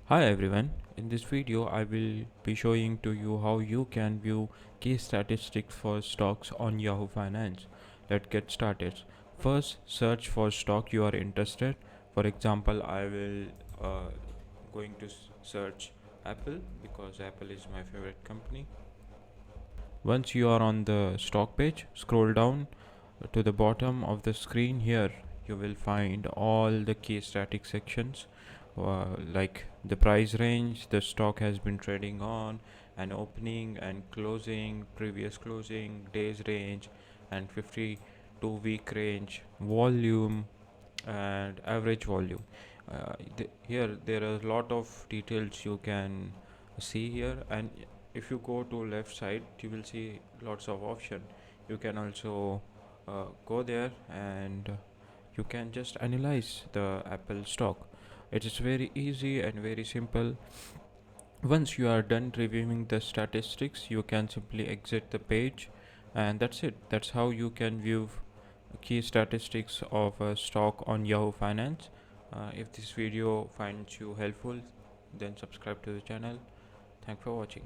Hi everyone, in this video I will be showing to you how you can view key statistics for stocks on Yahoo Finance. Let's get started. First, search for stock you are interested. For example, I will going to search Apple because Apple is my favorite company. Once you are on the stock page, scroll down to the bottom of the screen. Here you will find all the key static sections, like the price range the stock has been trading on, and opening and closing, previous closing, days range, and 52-week range, volume, and average volume. Here there are a lot of details you can see here, and if you go to left side you will see lots of option. You can also go there and you can just analyze the Apple stock. It is very easy and very simple. Once you are done reviewing the statistics, you can simply exit the page, and that's it. That's how you can view key statistics of a stock on Yahoo Finance. If this video finds you helpful, then subscribe to the channel. Thanks for watching.